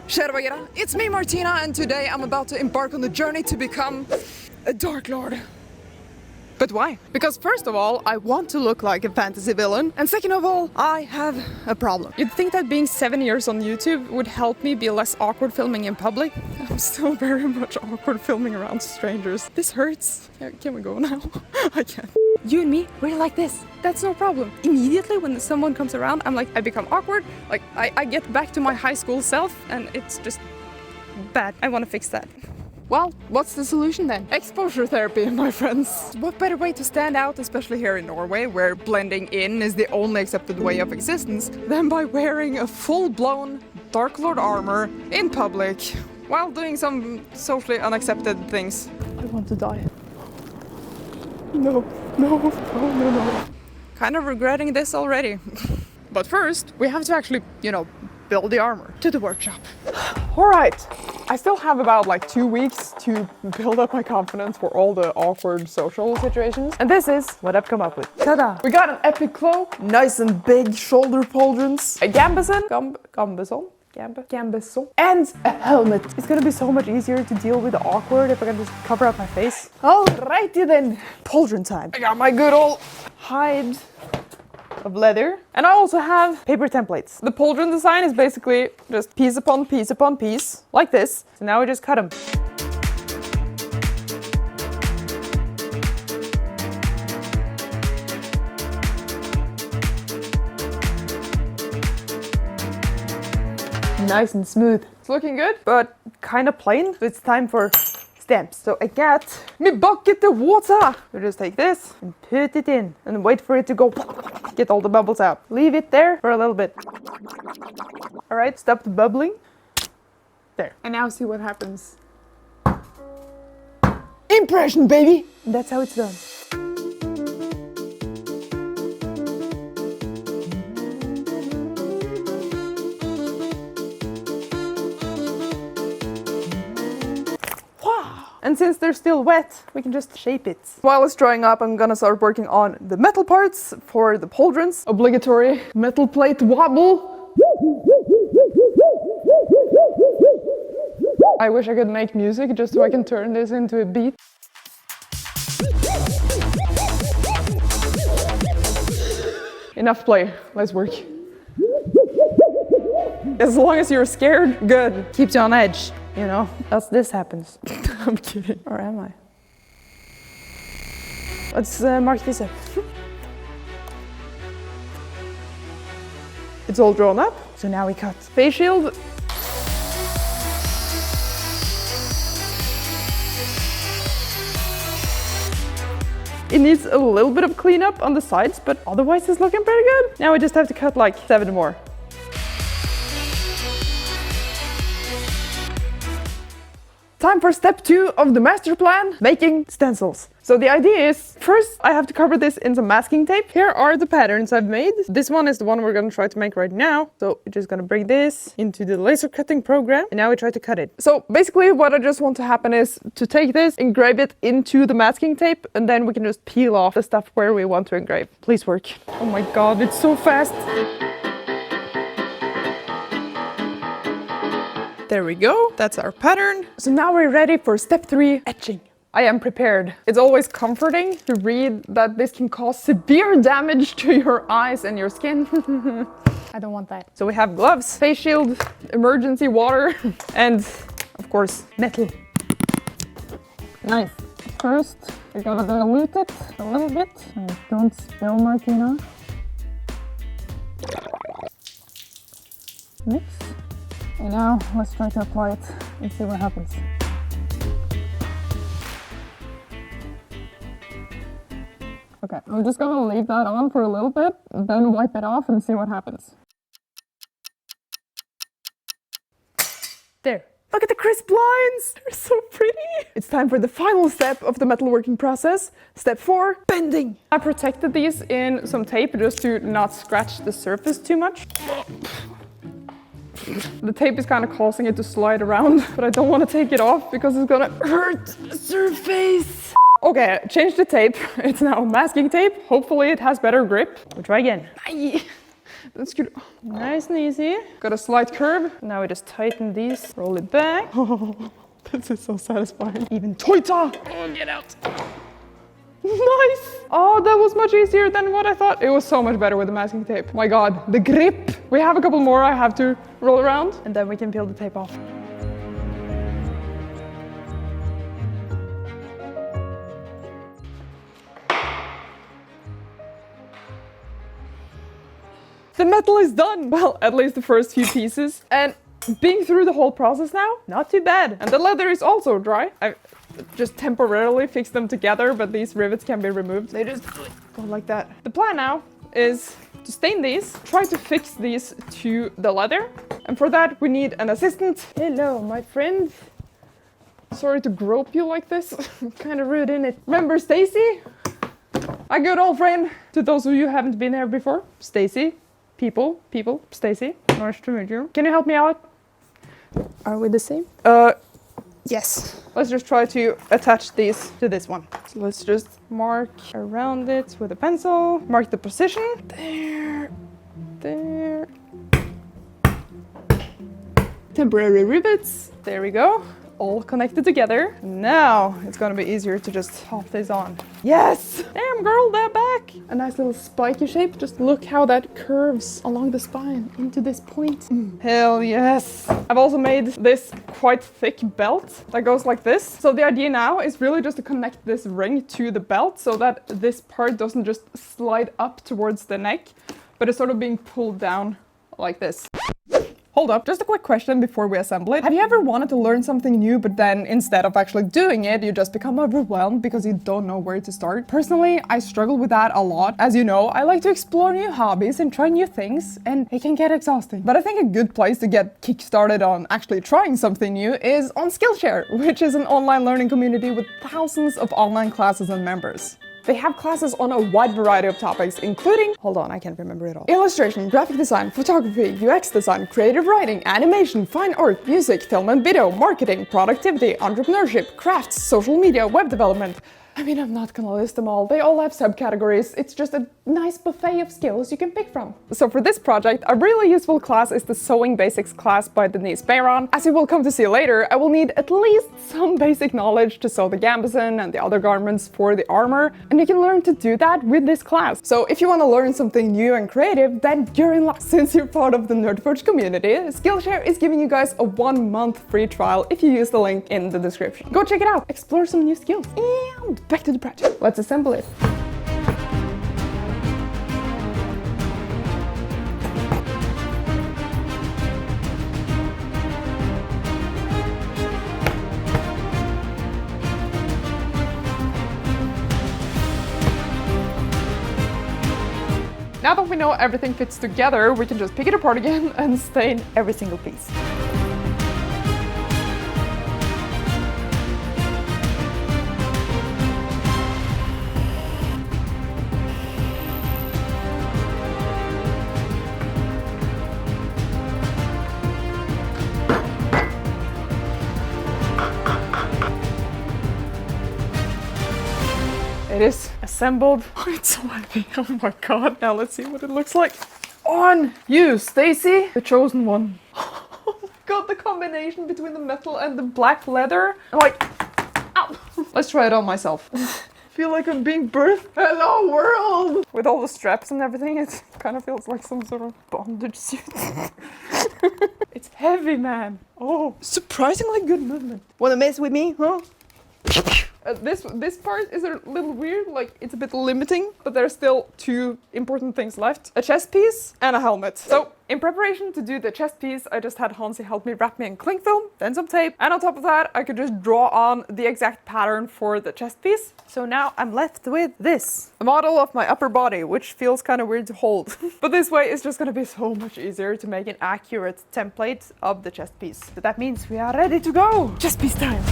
Tjena, it's me Martina, and today I'm about to embark on the journey to become a Dark Lord. But why? Because first of all, I want to look like a fantasy villain, and second of all, I have a problem. You'd think that being 7 years on YouTube would help me be less awkward filming in public. I'm still very much awkward filming around strangers. This hurts. Can we go now? I can't. You and me, we're like this. That's no problem. Immediately when someone comes around, I become awkward. Like, I get back to my high school self, and it's just bad. I want to fix that. Well, what's the solution then? Exposure therapy, my friends. What better way to stand out, especially here in Norway, where blending in is the only accepted way of existence, than by wearing a full-blown Dark Lord armor in public, while doing some socially unaccepted things. I want to die. No. Kind of regretting this already. But first, we have to actually, build the armor to the workshop. Alright, I still have about 2 weeks to build up my confidence for all the awkward social situations. And this is what I've come up with. Ta-da! We got an epic cloak, nice and big shoulder pauldrons, a gambeson, and a helmet. It's gonna be so much easier to deal with the awkward if I can just cover up my face. Alrighty then, pauldron time. I got my good old hide of leather, and I also have paper templates. The pauldron design is basically just piece upon piece upon piece, like this. So now we just cut them. Nice and smooth. It's looking good, but kind of plain. So it's time for stamps. So I got my bucket of water. We just take this and put it in and wait for it to go, get all the bubbles out. Leave it there for a little bit. All right, stop the bubbling. There. And now see what happens. Impression, baby! And that's how it's done. And since they're still wet, we can just shape it. While it's drying up, I'm gonna start working on the metal parts for the pauldrons. Obligatory metal plate wobble. I wish I could make music just so I can turn this into a beat. Enough play, let's work. As long as you're scared, good. Keeps you on edge, else this happens. I'm kidding. Or am I? Let's mark this up. It's all drawn up, so now we cut. Face shield. It needs a little bit of cleanup on the sides, but otherwise it's looking pretty good. Now we just have to cut 7 more. Time for step 2 of the master plan, making stencils. So the idea is, first I have to cover this in some masking tape. Here are the patterns I've made. This one is the one we're gonna try to make right now. So we're just gonna bring this into the laser cutting program, and now we try to cut it. So basically what I just want to happen is to take this, engrave it into the masking tape, and then we can just peel off the stuff where we want to engrave. Please work. Oh my god, it's so fast. There we go, that's our pattern. So now we're ready for step 3, etching. I am prepared. It's always comforting to read that this can cause severe damage to your eyes and your skin. I don't want that. So we have gloves, face shield, emergency water, and of course, metal. Nice. First, we're gonna dilute it a little bit. And don't spill, Martina. Mix. And now let's try to apply it and see what happens. Okay, I'm just gonna leave that on for a little bit, then wipe it off and see what happens. There. Look at the crisp lines! They're so pretty! It's time for the final step of the metalworking process. Step 4, bending. I protected these in some tape just to not scratch the surface too much. The tape is kind of causing it to slide around, but I don't want to take it off because it's gonna hurt the surface. Okay, change the tape. It's now masking tape. Hopefully it has better grip. We'll try again. That's good. Nice and easy. Got a slight curve. Now we just tighten these, roll it back. Oh, this is so satisfying. Even tighter. Oh, get out. Nice. Oh, that was much easier than what I thought. It was so much better with the masking tape. My God, the grip. We have a couple more I have to roll around and then we can peel the tape off. The metal is done! Well, at least the first few pieces. And being through the whole process now, not too bad. And the leather is also dry. I just temporarily fixed them together, but these rivets can be removed. They just go like that. The plan now is to stain these, try to fix these to the leather. And for that, we need an assistant. Hello, my friend. Sorry to grope you like this. Kind of rude, innit? Remember Stacy? My good old friend. To those of you who haven't been here before, Stacy. People, Stacy, nice to meet you. Can you help me out? Are we the same? Yes. Let's just try to attach these to this one. So let's just mark around it with a pencil. Mark the position. There. Temporary rivets. There we go. All connected together. Now it's gonna be easier to just pop this on. Yes! Damn girl, they're back! A nice little spiky shape. Just look how that curves along the spine into this point. Hell yes! I've also made this quite thick belt that goes like this. So the idea now is really just to connect this ring to the belt so that this part doesn't just slide up towards the neck, but it's sort of being pulled down like this. Hold up, just a quick question before we assemble it. Have you ever wanted to learn something new, but then instead of actually doing it, you just become overwhelmed because you don't know where to start? Personally, I struggle with that a lot. As you know, I like to explore new hobbies and try new things, and it can get exhausting. But I think a good place to get kick-started on actually trying something new is on Skillshare, which is an online learning community with thousands of online classes and members. They have classes on a wide variety of topics, including, hold on, I can't remember it all. Illustration, graphic design, photography, UX design, creative writing, animation, fine art, music, film and video, marketing, productivity, entrepreneurship, crafts, social media, web development. I mean, I'm not gonna list them all. They all have subcategories. It's just a nice buffet of skills you can pick from. So for this project, a really useful class is the Sewing Basics class by Denise Bayron. As you will come to see later, I will need at least some basic knowledge to sew the gambeson and the other garments for the armor, and you can learn to do that with this class. So if you want to learn something new and creative, then you're in luck. Since you're part of the Nerdforge community, Skillshare is giving you guys a 1-month free trial if you use the link in the description. Go check it out, explore some new skills, and back to the project. Let's assemble it. Now that we know everything fits together, we can just pick it apart again and stain every single piece. It is assembled. Oh, it's so heavy. Oh my god. Now let's see what it looks like. On you, Stacy, the chosen one. Oh my god, the combination between the metal and the black leather. I'm like, ow. Let's try it on myself. I feel like I'm being birthed. Hello world! With all the straps and everything, it kind of feels like some sort of bondage suit. It's heavy, man. Oh, surprisingly good movement. Wanna mess with me, huh? This part is a little weird, like it's a bit limiting, but there's still 2 important things left. A chest piece and a helmet. So in preparation to do the chest piece, I just had Hansi help me wrap me in cling film, then some tape, and on top of that, I could just draw on the exact pattern for the chest piece. So now I'm left with this. A model of my upper body, which feels kind of weird to hold. But this way it's just gonna be so much easier to make an accurate template of the chest piece. But that means we are ready to go! Chest piece time!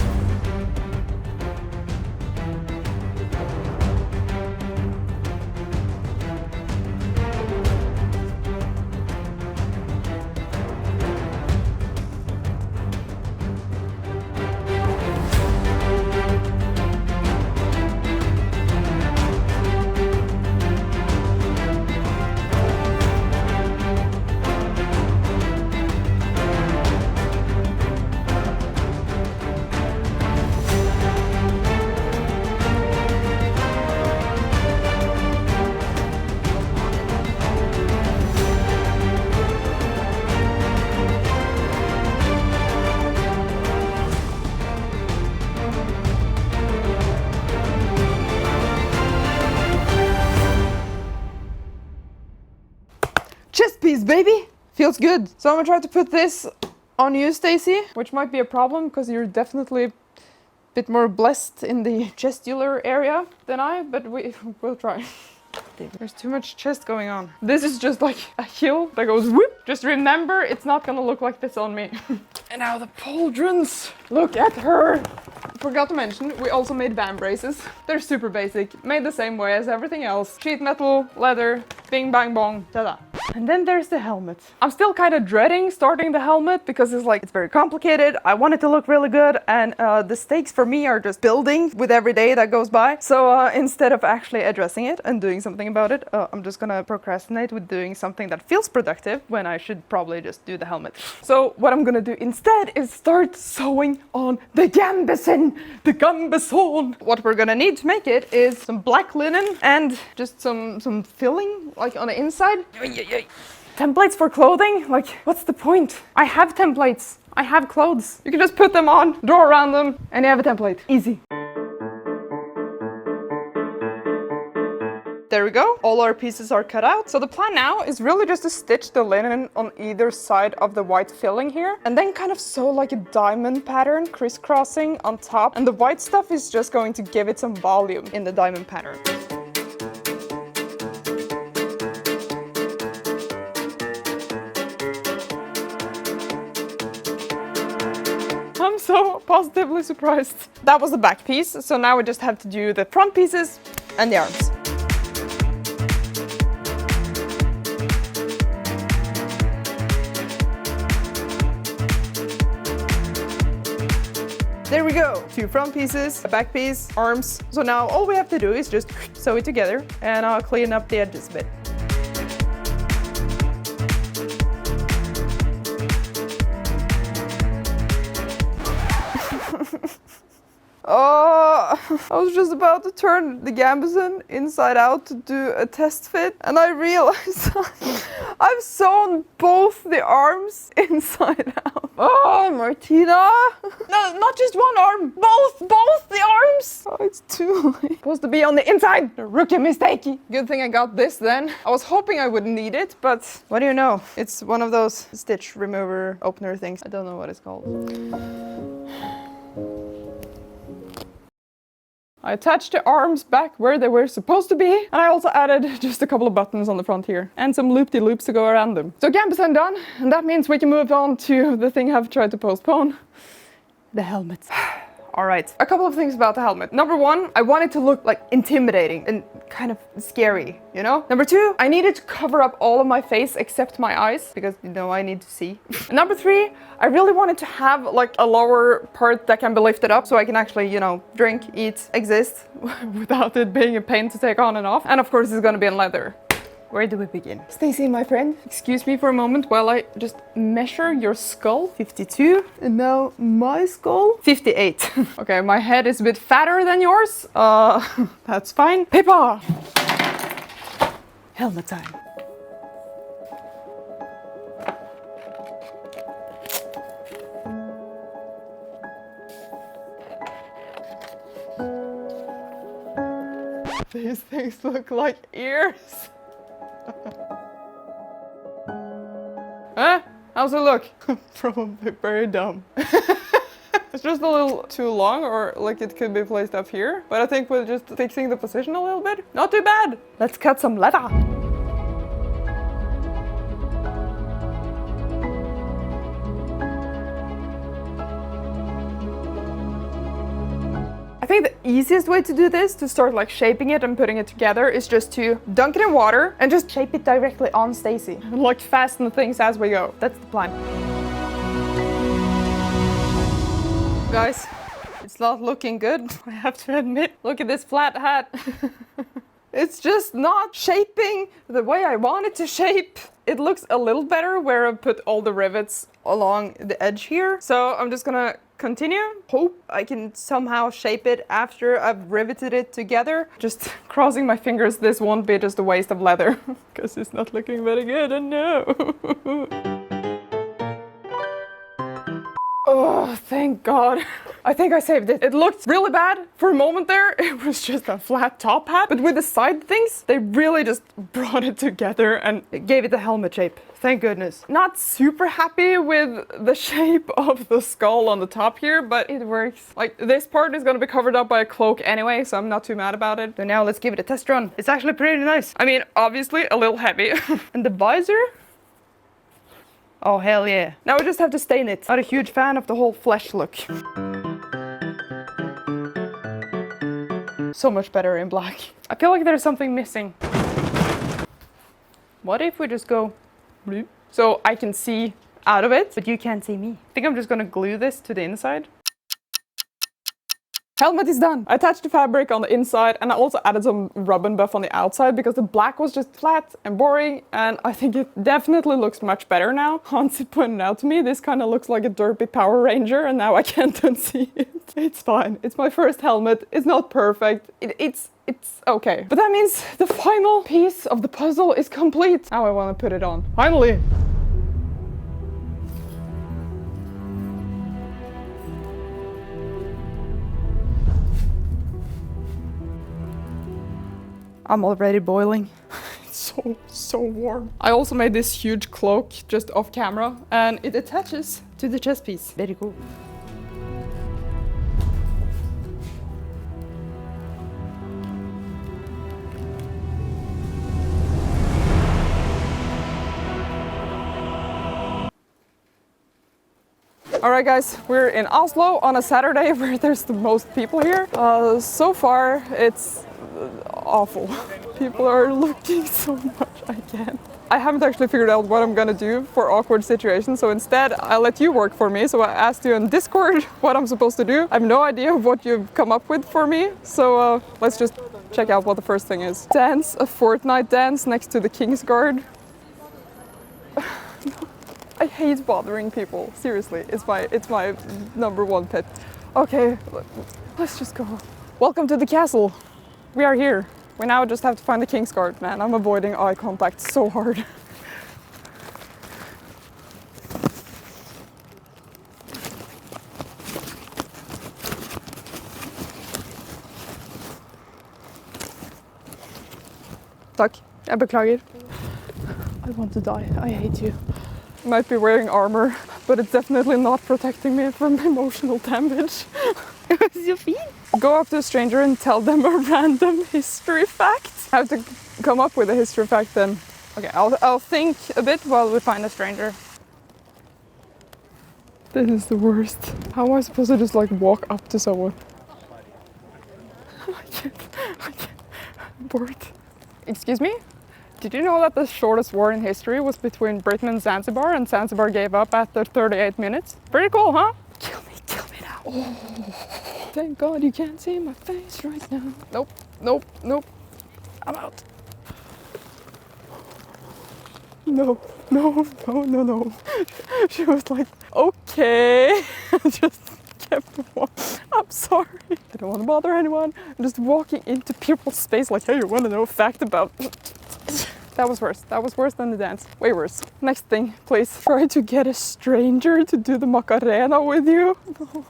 baby. Feels good. So I'm gonna try to put this on you, Stacy, which might be a problem because you're definitely a bit more blessed in the gestular area than I, but we'll try. There's too much chest going on. This is just like a hill that goes whoop. Just remember, it's not gonna look like this on me. And now the pauldrons. Look at her. Forgot to mention, we also made van braces. They're super basic, made the same way as everything else. Sheet metal, leather, bing bang bong, ta-da. And then there's the helmet. I'm still kind of dreading starting the helmet because it's very complicated. I want it to look really good, and the stakes for me are just building with every day that goes by. So instead of actually addressing it and doing something about it, I'm just gonna procrastinate with doing something that feels productive when I should probably just do the helmet. So what I'm gonna do instead is start sewing on the gambeson, the gambeson. What we're gonna need to make it is some black linen and just some filling like on the inside. Templates for clothing? Like, what's the point? I have templates. I have clothes. You can just put them on, draw around them, and you have a template. Easy. There we go. All our pieces are cut out. So the plan now is really just to stitch the linen on either side of the white filling here, and then kind of sew like a diamond pattern, crisscrossing on top. And the white stuff is just going to give it some volume in the diamond pattern. I'm so positively surprised. That was the back piece, so now we just have to do the front pieces and the arms. There we go, 2 front pieces, a back piece, arms. So now all we have to do is just sew it together, and I'll clean up the edges a bit. Oh, I was just about to turn the gambeson inside out to do a test fit, and I realized I've sewn both the arms inside out. Oh, Martina! No, not just one arm, both the arms! Oh, it's too late. Supposed to be on the inside. A rookie mistake. Good thing I got this then. I was hoping I wouldn't need it, but what do you know? It's one of those stitch remover opener things. I don't know what it's called. I attached the arms back where they were supposed to be, and I also added just a couple of buttons on the front here, and some loop-de-loops to go around them. So gambeson done, and that means we can move on to the thing I've tried to postpone, the helmet. All right, a couple of things about the helmet. Number 1, I want it to look like intimidating and kind of scary, you know? Number 2, I needed to cover up all of my face except my eyes, because you know I need to see. And number 3, I really wanted to have like a lower part that can be lifted up so I can actually, you know, drink, eat, exist without it being a pain to take on and off. And of course it's gonna be in leather. Where do we begin? Stacy, my friend, excuse me for a moment while I just measure your skull. 52. And now my skull. 58. Okay, my head is a bit fatter than yours. That's fine. Pippa! Helmet time. These things look like ears. Huh? How's it look? Probably very dumb. It's just a little too long, or like it could be placed up here. But I think with just fixing the position a little bit, not too bad. Let's cut some leather. I think the easiest way to do this, to start like shaping it and putting it together, is just to dunk it in water and just shape it directly on Stacy. Like fasten things as we go. That's the plan. Guys, it's not looking good, I have to admit. Look at this flat hat. It's just not shaping the way I want it to shape. It looks a little better where I put all the rivets along the edge here. So I'm just gonna continue. Hope I can somehow shape it after I've riveted it together. Just crossing my fingers this won't be just a waste of leather. Because it's not looking very good, I know. Oh, thank God. I think I saved it. It looked really bad for a moment there. It was just a flat top hat. But with the side things, they really just brought it together and gave it the helmet shape. Thank goodness. Not super happy with the shape of the skull on the top here, but it works. Like, this part is gonna be covered up by a cloak anyway, so I'm not too mad about it. So now let's give it a test run. It's actually pretty nice. I mean, obviously a little heavy. And the visor? Oh, hell yeah. Now we just have to stain it. Not a huge fan of the whole flesh look. So much better in black. I feel like there's something missing. What if we just go blue? So I can see out of it, but you can't see me. I think I'm just gonna glue this to the inside. Helmet is done. I attached the fabric on the inside and I also added some rub and buff on the outside because the black was just flat and boring, and I think it definitely looks much better now. Hansi pointed out to me this kind of looks like a derpy Power Ranger and now I can't unsee it. It's fine. It's my first helmet. It's not perfect. It's okay. But that means the final piece of the puzzle is complete. Now I want to put it on. Finally! I'm already boiling. It's so warm. I also made this huge cloak just off camera and it attaches to the chest piece. Very cool. Alright guys, we're in Oslo on a Saturday where there's the most people here. So far it's awful. People are looking so much, I can't. I haven't actually figured out what I'm gonna do for awkward situations, so instead I let you work for me. So I asked you on Discord what I'm supposed to do. I have no idea what you've come up with for me, so let's just check out what the first thing is. Dance a Fortnite dance next to the King's Guard. I hate bothering people, seriously, it's my number one pet. Okay, let's just go. Welcome to the castle. We are here. We now just have to find the King's Guard. Man, I'm avoiding eye contact so hard. Takk. Jeg beklager. I want to die. I hate you. Might be wearing armor, but it's definitely not protecting me from emotional damage. You're fine. Go up to a stranger and tell them a random history fact. I have to come up with a history fact then. Okay, I'll think a bit while we find a stranger. This is the worst. How am I supposed to just like walk up to someone? I can't. I'm bored. Excuse me? Did you know that the shortest war in history was between Britain and Zanzibar Zanzibar gave up after 38 minutes? Pretty cool, huh? Kill me now. Oh, thank God you can't see my face right now. Nope. I'm out. No. She was like, okay. Just kept walking. I'm sorry. I don't want to bother anyone. I'm just walking into people's space like, hey, you want to know a fact about... That was worse. That was worse than the dance. Way worse. Next thing, please. Try to get a stranger to do the Macarena with you. No.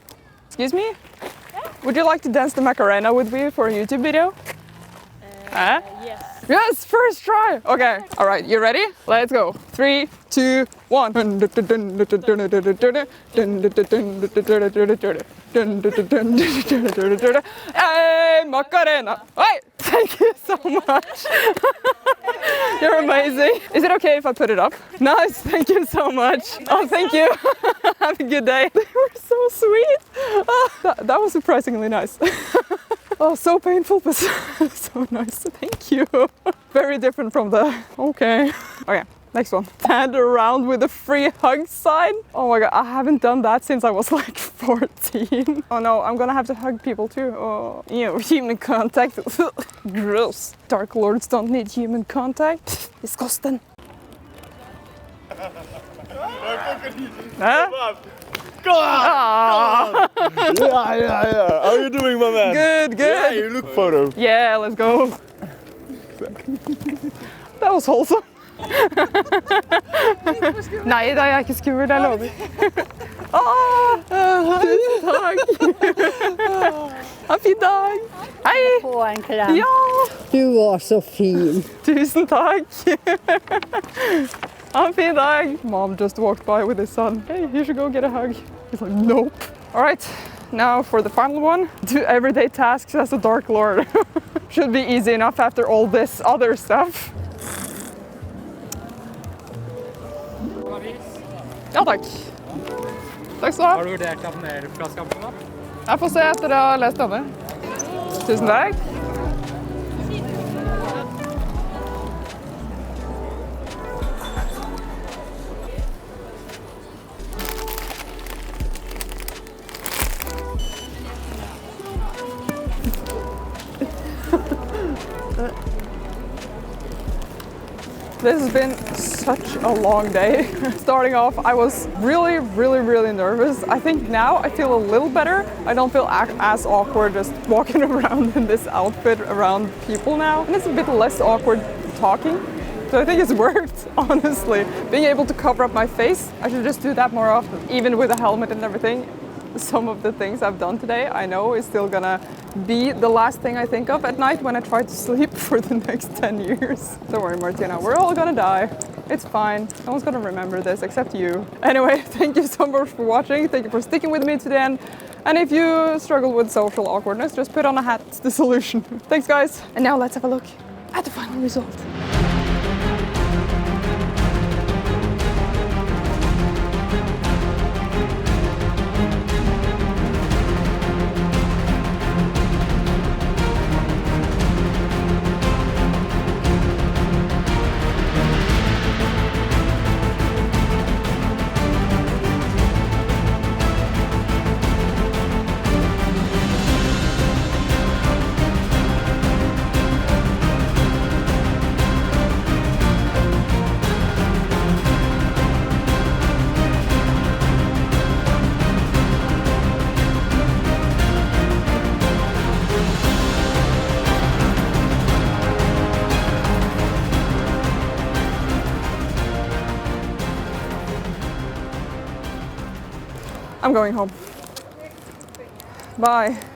Excuse me? Yeah? Would you like to dance the Macarena with me for a YouTube video? Yes. Yes, first try. Okay. All right, you ready? Let's go. 3, 2, 1. Hey, Macarena. Hey, thank you so much. You're amazing. Is it okay if I put it up? Nice, thank you so much. Oh, thank you. Have a good day. They were so sweet. Oh, that was surprisingly nice. Oh, so painful, but so nice. Thank you. Very different from the... Okay. Okay, next one. Stand around with a free hug sign. Oh my God, I haven't done that since I was like 14. Oh no, I'm gonna have to hug people too. Oh, human contact. Gross. Dark Lords don't need human contact. Disgusting. Huh? Go on! Yeah. How are you doing, my man? Good. Yeah, you look photo. Yeah, let's go. That was wholesome. Nei, det er ikke skummelt, jeg lover. takk. Ha en fin dag. Hei. Få en klem. Ja. Du var så fin. Tusen takk. Ha en fin dag. Mom just walked by with his son. Hey, you should go get a hug. He's like, nope. All right, now for the final one. Do everyday tasks as a Dark Lord. Should be easy enough after all this other stuff. Ja, takk. Takk skal du ha. Har du vurdert abonnerflasken på den? Jeg får se etter jeg har lest denne. Tusen takk. This has been such a long day. Starting off, I was really nervous. I think now I feel a little better. I don't feel as awkward just walking around in this outfit around people now. And it's a bit less awkward talking. So I think it's worked, honestly. Being able to cover up my face, I should just do that more often. Even with a helmet and everything. Some of the things I've done today, I know is still gonna be the last thing I think of at night when I try to sleep for the next 10 years. Don't worry, Martina, we're all gonna die. It's fine. No one's gonna remember this except you. Anyway, thank you so much for watching. Thank you for sticking with me to the end. And if you struggle with social awkwardness, just put on a hat. It's the solution. Thanks, guys. And now let's have a look at the final result. I'm going home. Bye.